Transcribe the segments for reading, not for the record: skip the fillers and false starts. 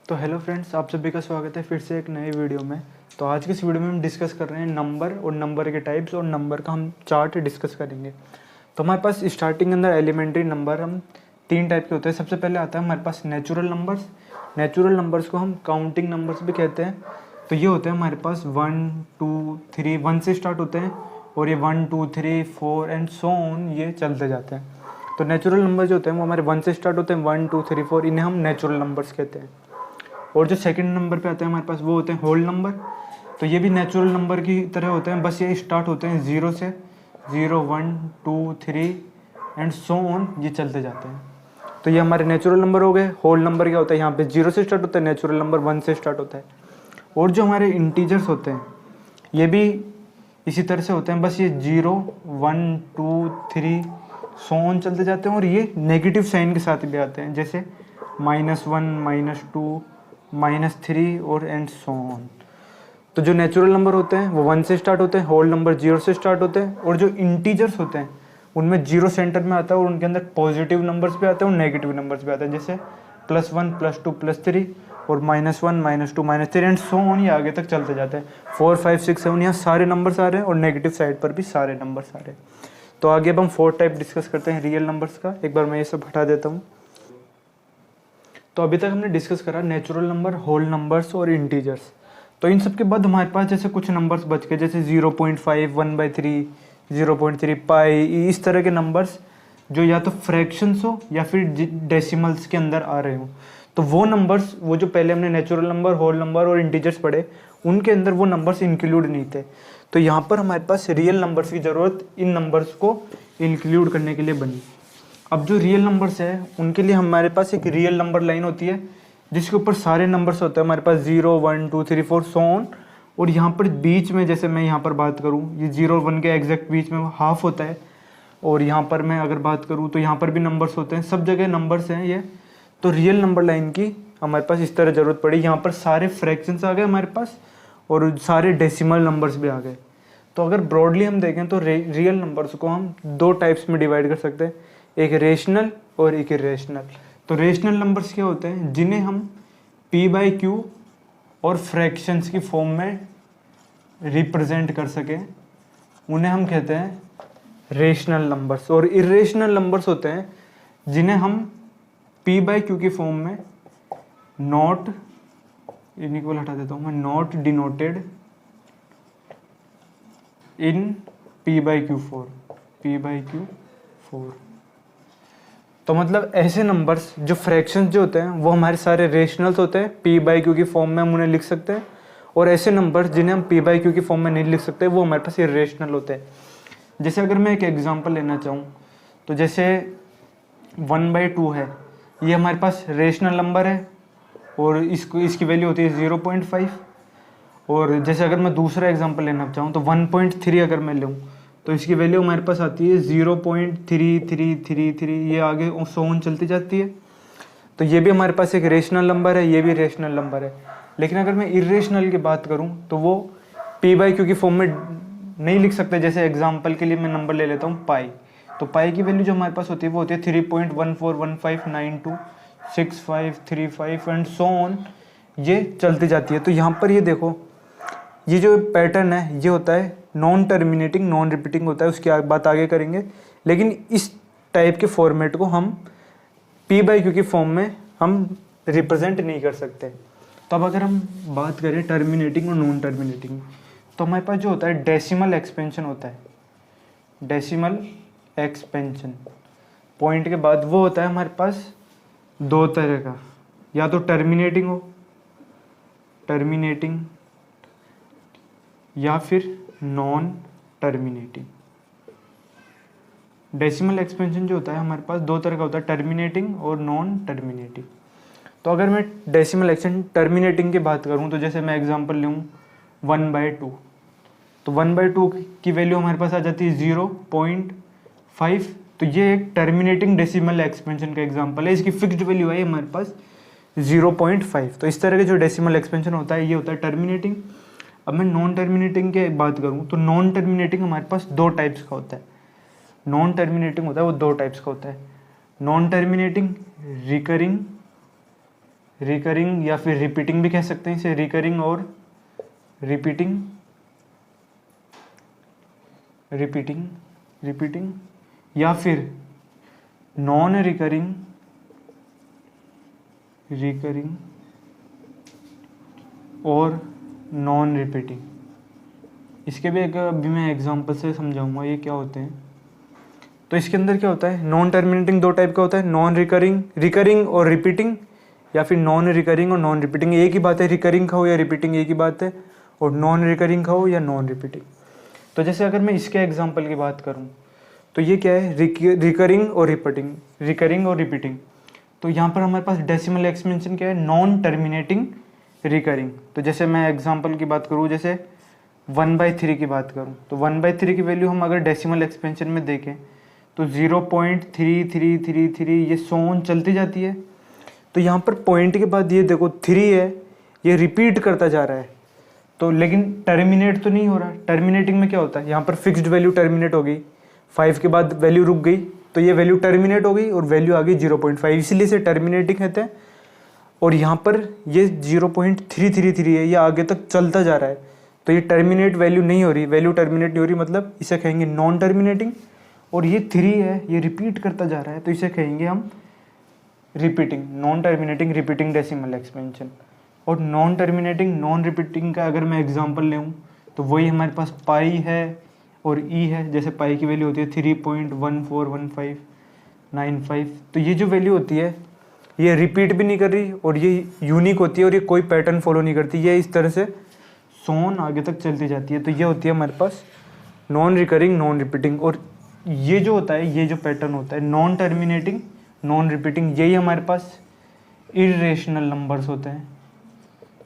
तो hello friends, आप सभी का स्वागत है फिर से एक नए वीडियो में। तो आज की इस वीडियो में हम डिस्कस कर रहे हैं नंबर और नंबर के टाइप्स और नंबर का हम चार्ट डिस्कस करेंगे। तो हमारे पास स्टार्टिंग के अंदर एलिमेंट्री नंबर हम तीन टाइप के होते हैं। सबसे पहले आता है हमारे पास नेचुरल नंबर्स। नेचुरल नंबर्स को हम काउंटिंग नंबर्स भी कहते हैं। तो ये होते हैं हमारे पास 1 2 3 1 से स्टार्ट होते हैं और ये 1 2 3 4 एंड सो ऑन ये चलते जाते हैं। तो नेचुरल नंबर जो होते हैं वो हमारे 1 से स्टार्ट होते हैं, 1 2 3 4, इन्हें हम नेचुरल नंबर्स कहते हैं। और जो सेकंड नंबर पे आते हैं हमारे पास वो होते हैं होल नंबर। तो ये भी नेचुरल नंबर की तरह होते हैं, बस ये स्टार्ट होते हैं 0 से, 0 1 2 3 एंड सो ऑन ये चलते जाते हैं। तो ये हमारे नेचुरल नंबर हो गए। होल नंबर क्या होता है, यहाँ पे 0 से स्टार्ट होता है, नेचुरल नंबर 1 से स्टार्ट होता है। और जो हमारे इंटीजर्स होते हैं ये भी इसी तरह से होते हैं, बस ये 0 1 2 3 सो ऑन चलते जाते हैं। और ये नेगेटिव साइन के साथ भी आते हैं, जैसे -1 -2 -3 और एंड सो ऑन। तो जो नेचुरल नंबर होते हैं वो 1 से स्टार्ट होते हैं, होल नंबर 0 से स्टार्ट होते हैं। और जो इंटीजर्स होते हैं उनमें 0 सेंटर में आता है और उनके अंदर पॉजिटिव नंबर्स भी आते हैं और नेगेटिव नंबर्स भी आते हैं, जैसे +1 +2 +3 और -1 -2 -3 एंड सो ऑन ये आगे तक चलते जाते हैं। 4 5 6 7 यहाँ सारे नंबर्स आ रहे हैं और नेगेटिव साइड पर भी सारे नंबर्स आ रहे हैं। तो आगे अब हम 4 टाइप डिस्कस करते हैं रियल नंबर्स का। एक बार मैं ये सब हटा देता हूँ। तो अभी तक हमने डिस्कस करा नेचुरल नंबर, होल नंबर्स और इंटीजर्स। तो इन सब के बाद हमारे पास जैसे कुछ नंबर्स बच गए, जैसे 0.5 1/3 0.3 पाई, इस तरह के नंबर्स जो या तो फ्रैक्शंस हो या फिर डेसिमल्स के अंदर आ रहे हो। तो वो नंबर्स, वो जो पहले हमने नेचुरल नंबर, होल नंबर और इंटीजर्स पढ़े, उनके अंदर वो नंबर्स इंक्लूड नहीं थे। तो यहाँ पर हमारे पास रियल नंबर्स की ज़रूरत इन नंबर्स को इंक्लूड करने के लिए बनी। अब जो रियल नंबर्स है उनके लिए हमारे पास एक रियल नंबर लाइन होती है जिसके ऊपर सारे नंबर्स होते हैं हमारे पास 0 1 2 3 4 सो ऑन। और यहाँ पर बीच में, जैसे मैं यहाँ पर बात करूँ, ये 0 1 के एग्जैक्ट बीच में हाफ होता है। और यहाँ पर मैं अगर बात करूँ तो यहाँ पर भी नंबर्स होते हैं, सब जगह नंबर्स हैं ये। तो रियल नंबर लाइन की हमारे पास इस तरह ज़रूरत पड़ी। यहाँ पर सारे फ्रैक्शंस आ गए हमारे पास और सारे डेसिमल नंबर्स भी आ गए। तो अगर ब्रॉडली हम देखें तो रियल नंबर्स को हम दो टाइप्स में डिवाइड कर सकते हैं, एक रेशनल और एक इरेशनल। तो रेशनल नंबर्स क्या होते हैं, जिन्हें हम p/q और फ्रैक्शंस की फॉर्म में रिप्रेजेंट कर सकें, उन्हें हम कहते हैं रेशनल नंबर्स। और इरेशनल नंबर्स होते हैं जिन्हें हम p/q की फॉर्म में नॉट, इन्हीं को हटा देता हूँ मैं, नॉट डिनोटेड इन p/q4। तो मतलब ऐसे नंबर्स जो फ्रैक्शंस जो होते हैं वो हमारे सारे रेशनल्स होते हैं, p/q की फॉर्म में हम उन्हें लिख सकते हैं। और ऐसे नंबर्स जिन्हें हम p/q की फॉर्म में नहीं लिख सकते वो हमारे पास इरेशनल होते हैं। जैसे अगर मैं एक एग्जांपल लेना चाहूँ तो जैसे 1/2 है, ये हमारे पास रेशनल नंबर है और इसकी वैल्यू होती है 0.5। और जैसे अगर मैं दूसरा एग्जांपल लेना चाहूँ तो 1.3 अगर मैं लूँ तो इसकी वैल्यू हमारे पास आती है 0.3333, ये आगे सो ऑन चलती जाती है। तो ये भी हमारे पास एक रेशनल नंबर है, ये भी रेशनल नंबर है। लेकिन अगर मैं इरेशनल की बात करूँ तो वो p/q की फॉर्म में नहीं लिख सकते। जैसे एग्जांपल के लिए मैं नंबर ले लेता हूँ पाई। तो पाई की वैल्यू जो हमारे पास होती है वो होती है 3.1415926535 एंड सो ऑन, ये चलती जाती है। तो यहाँ पर ये देखो, ये जो पैटर्न है ये होता है नॉन टर्मिनेटिंग, नॉन रिपीटिंग होता है, उसकी बात आगे करेंगे। लेकिन इस टाइप के फॉर्मेट को हम p/q की फॉर्म में हम रिप्रेजेंट नहीं कर सकते। तो अब अगर हम बात करें टर्मिनेटिंग और नॉन टर्मिनेटिंग, तो हमारे पास जो होता है डेसिमल एक्सपेंशन होता है। डेसिमल एक्सपेंशन पॉइंट के बाद वो होता है हमारे पास दो तरह का, या तो टर्मिनेटिंग हो, टर्मिनेटिंग, या फिर नॉन टर्मिनेटिंग। डेसिमल एक्सपेंशन जो होता है हमारे पास दो तरह का होता है, टर्मिनेटिंग और नॉन टर्मिनेटिंग। तो अगर मैं डेसिमल एक्सपेंशन टर्मिनेटिंग की बात करूं तो जैसे मैं एग्जांपल लूँ 1/2, तो 1/2 की वैल्यू हमारे पास आ जाती है 0.5। तो ये एक टर्मिनेटिंग डेसिमल एक्सपेंशन का एग्जांपल है, इसकी फिक्स्ड वैल्यू है हमारे पास 0.5। तो इस तरह के जो डेसिमल एक्सपेंशन होता है ये होता है टर्मिनेटिंग। अब मैं नॉन टर्मिनेटिंग की बात करूं तो नॉन टर्मिनेटिंग हमारे पास दो टाइप्स का होता है। नॉन टर्मिनेटिंग होता है वो दो टाइप्स का होता है, नॉन टर्मिनेटिंग रिकरिंग रिकरिंग या फिर रिपीटिंग भी कह सकते हैं इसे, रिकरिंग और रिपीटिंग, रिपीटिंग या फिर नॉन रिकरिंग, रिकरिंग और नॉन रिपीटिंग। इसके भी एक अभी मैं एग्जांपल से समझाऊंगा ये क्या होते हैं। तो इसके अंदर क्या होता है, नॉन टर्मिनेटिंग दो टाइप का होता है, नॉन रिकरिंग, रिकरिंग और रिपीटिंग, या फिर नॉन रिकरिंग और नॉन रिपीटिंग। एक ही बात है, रिकरिंग का हो या रिपीटिंग एक ही बात है, और नॉन रिकरिंग का हो या नॉन रिपीटिंग। तो जैसे अगर मैं इसके एग्जाम्पल की बात करूँ तो ये क्या है, रिकरिंग और रिपीटिंग, रिकरिंग और रिपीटिंग। तो यहाँ पर हमारे पास डेसिमल एक्सपेंशन क्या है, नॉन टर्मिनेटिंग रिकरिंग। तो जैसे मैं एग्जांपल की बात करूँ, जैसे 1/3 की बात करूँ, तो 1/3 की वैल्यू हम अगर डेसिमल एक्सपेंशन में देखें तो 0.3333 ये सोन चलती जाती है। तो यहाँ पर पॉइंट के बाद ये देखो 3 है, ये रिपीट करता जा रहा है, तो लेकिन टर्मिनेट तो नहीं हो रहा। टर्मिनेटिंग में क्या होता है, यहाँ पर फिक्स्ड वैल्यू टर्मिनेट हो गई, 5 के बाद वैल्यू रुक गई, तो ये वैल्यू टर्मिनेट हो गई और वैल्यू आ गई 0.5, इसलिए इसे टर्मिनेटिंग कहते हैं। और यहाँ पर ये 0.333 है, ये आगे तक चलता जा रहा है, तो ये टर्मिनेट वैल्यू नहीं हो रही, वैल्यू टर्मिनेट नहीं हो रही, मतलब इसे कहेंगे नॉन टर्मिनेटिंग। और ये 3 है, ये रिपीट करता जा रहा है, तो इसे कहेंगे हम repeating, non terminating repeating decimal expansion. और नॉन टर्मिनेटिंग नॉन रिपीटिंग का अगर मैं एग्जांपल लूँ तो वही हमारे पास पाई है और ई है। जैसे पाई की वैल्यू होती है 3.141595, तो ये जो वैल्यू होती है ये रिपीट भी नहीं कर रही और ये यूनिक होती है और ये कोई पैटर्न फॉलो नहीं करती, ये इस तरह से सोन आगे तक चलती जाती है। तो ये होती है हमारे पास नॉन रिकरिंग नॉन रिपीटिंग। और ये जो होता है, ये जो पैटर्न होता है नॉन टर्मिनेटिंग नॉन रिपीटिंग, यही हमारे पास इरेशनल नंबर्स होते हैं।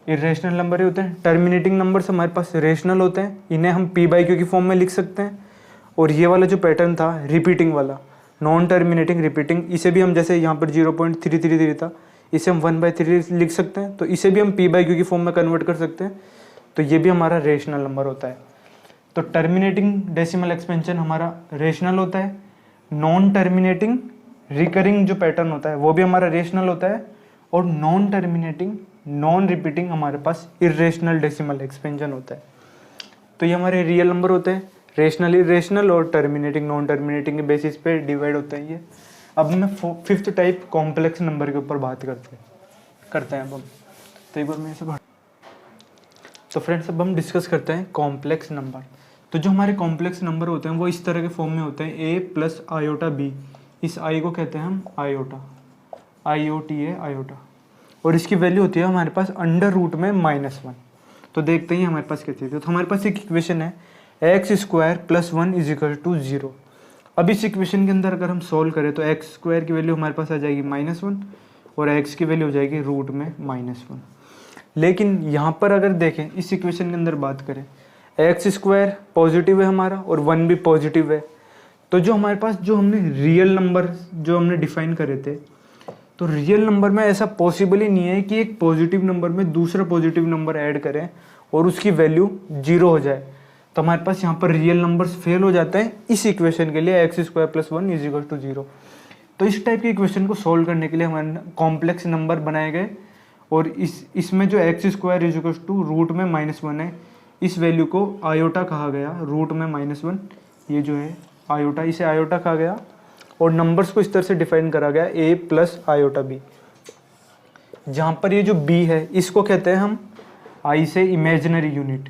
इरेशनल नंबर ही होते हैं। टर्मिनेटिंग नंबर्स हमारे पास रेशनल होते हैं, इन्हें हम p/q की फॉर्म में लिख सकते हैं। और ये वाला जो पैटर्न था रिपीटिंग वाला, नॉन टर्मिनेटिंग रिपीटिंग, इसे भी हम जैसे यहाँ पर 0.333 था, इसे हम 1/3 लिख सकते हैं, तो इसे भी हम p/q की फॉर्म में कन्वर्ट कर सकते हैं। तो ये भी हमारा रेशनल नंबर होता है। तो टर्मिनेटिंग डेसिमल एक्सपेंशन हमारा रेशनल होता है, नॉन टर्मिनेटिंग रिकरिंग जो पैटर्न होता है वो भी हमारा रेशनल होता है, और नॉन टर्मिनेटिंग नॉन रिपीटिंग हमारे पास इरेशनल डेसिमल एक्सपेंशन होता है। तो ये हमारे रियल नंबर होते हैं, रेशनल इरेशनल और टर्मिनेटिंग नॉन टर्मिनेटिंग के बेसिस पे डिवाइड होता है ये। अब मैं 5th टाइप कॉम्प्लेक्स नंबर के ऊपर बात करते हैं अब हम। तो एक बार मैं इसे तो फ्रेंड्स अब हम डिस्कस करते हैं कॉम्प्लेक्स नंबर। तो जो हमारे कॉम्प्लेक्स नंबर होते हैं वो इस तरह के फॉर्म में होते हैं, a + i/b। इस i को कहते हैं हम आयोटा, IOTA आयोटा, और इसकी वैल्यू होती है हमारे पास अंडर रूट में -1। तो देखते हैं हमारे पास कैसे, तो हमारे पास एक इक्वेशन है x² + 1 = 0। अब इस इक्वेशन के अंदर अगर हम सोल्व करें तो x² की वैल्यू हमारे पास आ जाएगी -1 और x की वैल्यू हो जाएगी रूट में -1। लेकिन यहाँ पर अगर देखें इस इक्वेशन के अंदर बात करें, x² पॉजिटिव है हमारा और 1 भी पॉजिटिव है। तो जो हमारे पास जो हमने रियल नंबर जो हमने डिफाइन करे थे, तो रियल नंबर में ऐसा पॉसिबल ही नहीं है कि एक पॉजिटिव नंबर में दूसरा पॉजिटिव नंबर ऐड करें और उसकी वैल्यू 0 हो जाए। तो हमारे पास यहाँ पर रियल नंबर्स फेल हो जाते हैं इस इक्वेशन के लिए, x² + 1 = 0। तो इस टाइप की इक्वेशन को सोल्व करने के लिए हमारे कॉम्प्लेक्स नंबर बनाए गए, और इसमें जो x² = रूट में -1 है, इस वैल्यू को आयोटा कहा गया, रूट में -1 ये जो है आयोटा, इसे आयोटा कहा गया। और नंबर्स को इस तरह से डिफाइन करा गया a + i/b, जहाँ पर ये जो b है इसको कहते हैं हम i से इमेजिनरी यूनिट,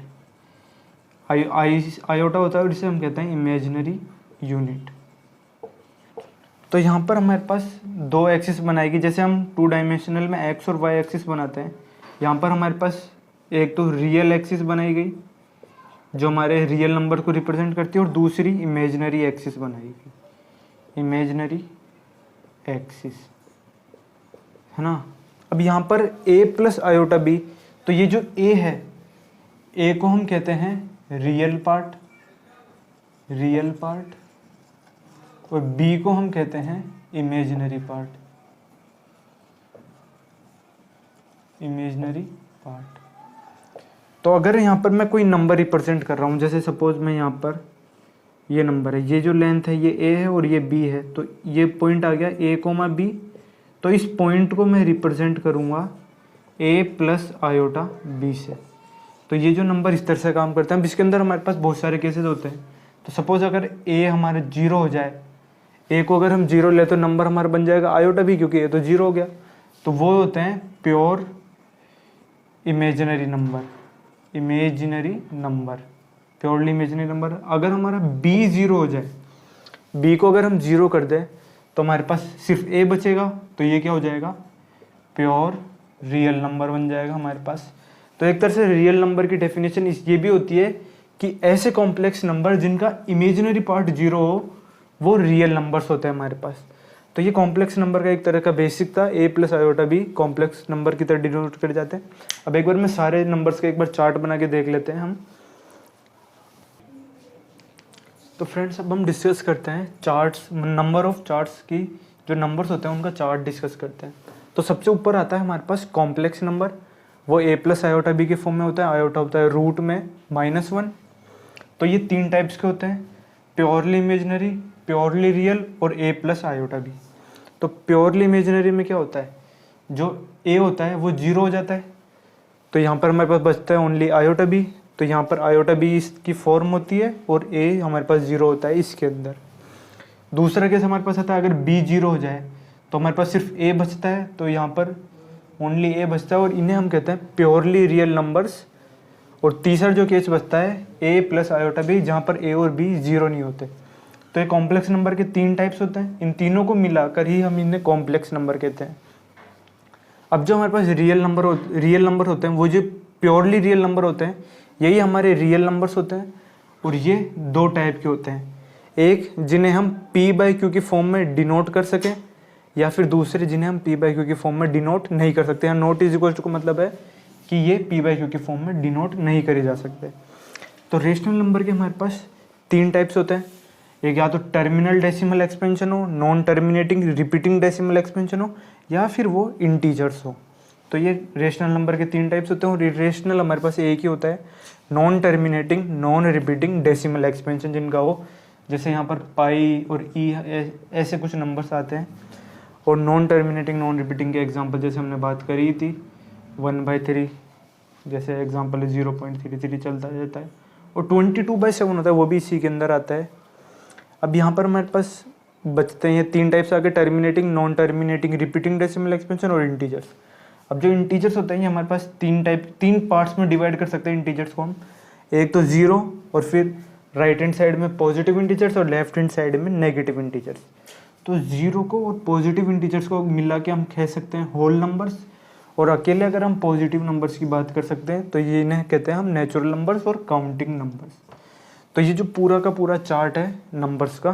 आयोटा होता है और इसे हम कहते हैं इमेजिनरी यूनिट। तो यहाँ पर हमारे पास 2 एक्सिस बनाएगी, जैसे हम 2 डायमेंशनल में x और y एक्सिस बनाते हैं, यहाँ पर हमारे पास एक तो रियल एक्सिस बनाई गई जो हमारे रियल नंबर को रिप्रेजेंट करती है, और दूसरी इमेजिनरी एक्सिस बनाई गई, इमेजिनरी एक्सिस, है ना। अब यहाँ पर a + i/b, तो ये जो a है, a को हम कहते हैं रियल पार्ट, और b को हम कहते हैं इमेजिनरी पार्ट। तो अगर यहाँ पर मैं कोई नंबर रिप्रेजेंट कर रहा हूँ, जैसे सपोज मैं यहाँ पर ये नंबर है, ये जो लेंथ है ये a है और ये b है, तो ये पॉइंट आ गया a, b। तो इस पॉइंट को मैं रिप्रेजेंट करूँगा a प्लस आयोटा b से। तो ये जो नंबर इस तरह से काम करते हैं, जिसके अंदर हमारे पास बहुत सारे केसेस होते हैं। तो सपोज अगर a हमारा 0 हो जाए, a को अगर हम 0 ले तो नंबर हमारा बन जाएगा आयोटा b, क्योंकि a तो 0 हो गया। तो वो होते हैं pure imaginary number, purely imaginary number. अगर हमारा b 0 हो जाए, b को अगर हम 0 कर दें तो हमारे पास सिर्फ a बचेगा, तो ये क्या हो जाएगा, प्योर रियल नंबर बन जाएगा हमारे पास। तो एक तरह से रियल नंबर की डेफिनेशन ये भी होती है कि ऐसे कॉम्प्लेक्स नंबर जिनका इमेजिनरी पार्ट 0 हो, वो रियल नंबर्स होते हैं हमारे पास। तो ये कॉम्प्लेक्स नंबर का एक तरह का बेसिक था, a प्लस आयोटा भी कॉम्प्लेक्स नंबर की तरह डिनोट करे जाते हैं। अब एक बार मैं सारे नंबर्स का एक बार चार्ट बना के देख लेते हैं हम। तो फ्रेंड्स अब हम डिस्कस करते हैं चार्ट्स, नंबर ऑफ चार्ट्स की जो नंबर्स होते हैं उनका चार्ट डिस्कस करते हैं। तो सबसे ऊपर आता है हमारे पास कॉम्प्लेक्स नंबर, वो a प्लस आयोटा b के फॉर्म में होता है। आयोटा होता है रूट में -1। तो ये 3 टाइप्स के होते हैं, प्योरली इमेजिनरी, प्योरली रियल और a प्लस आयोटा b। तो प्योरली इमेजिनरी में क्या होता है, जो a होता है वो 0 हो जाता है, तो यहाँ पर हमारे पास बचता है ओनली आयोटा b। तो यहाँ पर आयोटा b इसकी फॉर्म होती है और a हमारे पास 0 होता है इसके अंदर। दूसरा केस हमारे पास आता है अगर b 0 हो जाए तो हमारे पास सिर्फ a बचता है, तो यहाँ पर ओनली a बचता है और इन्हें हम कहते हैं प्योरली रियल नंबर्स। और तीसरा जो केस बचता है a प्लस आयोटा b, जहाँ पर a और b 0 नहीं होते। तो ये कॉम्प्लेक्स नंबर के 3 टाइप्स होते हैं, इन तीनों को मिलाकर ही हम इन्हें कॉम्प्लेक्स नंबर कहते हैं। अब जो हमारे पास रियल नंबर होते हैं, वो जो प्योरली रियल नंबर होते हैं, यही हमारे रियल नंबर्स होते हैं। और ये 2 टाइप के होते हैं, एक जिन्हें हम p/q की फॉर्म में डिनोट कर सकें, या फिर दूसरे जिन्हें हम p/q की फॉर्म में डिनोट नहीं कर सकते। यहाँ नॉट इज इक्वल टू का मतलब है कि ये p/q की फॉर्म में डिनोट नहीं करे जा सकते। तो रेशनल नंबर के हमारे पास 3 टाइप्स होते हैं, एक या तो टर्मिनल डेसिमल एक्सपेंशन हो, non terminating repeating decimal expansion हो, या फिर वो इंटीजर्स हो। तो ये रेशनल नंबर के 3 टाइप्स होते हैं। और रेशनल हमारे पास एक ही होता है, non terminating non repeating decimal expansion जिनका हो, जैसे यहाँ पर पाई और ई ऐसे कुछ नंबर्स आते हैं। और नॉन टर्मिनेटिंग नॉन रिपीटिंग के एग्जांपल जैसे हमने बात करी थी 1/3, जैसे एग्जांपल 0.33 चलता जाता है। और 22/7 होता है, वो भी इसी के अंदर आता है। अब यहाँ पर हमारे पास बचते हैं 3 टाइप्स आगे, terminating non terminating repeating decimal expansion और इंटीजर्स। अब जो इंटीजर्स होते हैं ये हमारे पास 3 पार्ट्स में डिवाइड कर सकते हैं इंटीजर्स को हम। एक तो 0, और फिर राइट हैंड साइड में पॉजिटिव इंटीजर्स और लेफ्ट हैंड साइड में नेगेटिव इंटीजर्स। तो 0 को और पॉजिटिव इंटीजर्स को मिला के हम कह सकते हैं होल नंबर्स, और अकेले अगर हम पॉजिटिव नंबर्स की बात कर सकते हैं तो ये इन्हें कहते हैं हम नेचुरल नंबर्स और काउंटिंग नंबर्स। तो ये जो पूरा का पूरा चार्ट है नंबर्स का,